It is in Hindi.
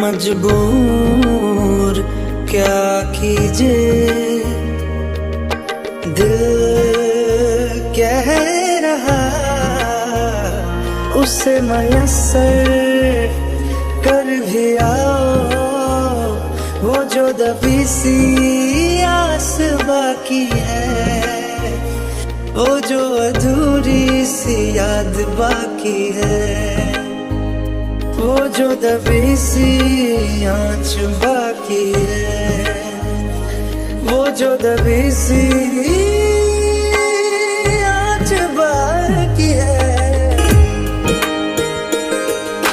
मजबूर क्या कीजिए, दिल कह रहा उसे मयस्सर कर भी आओ। वो जो दबी सी आस बाकी है, वो जो अधूरी सी याद बाकी है, वो जो दबी सी आँच बाकी है, वो जो दबी सी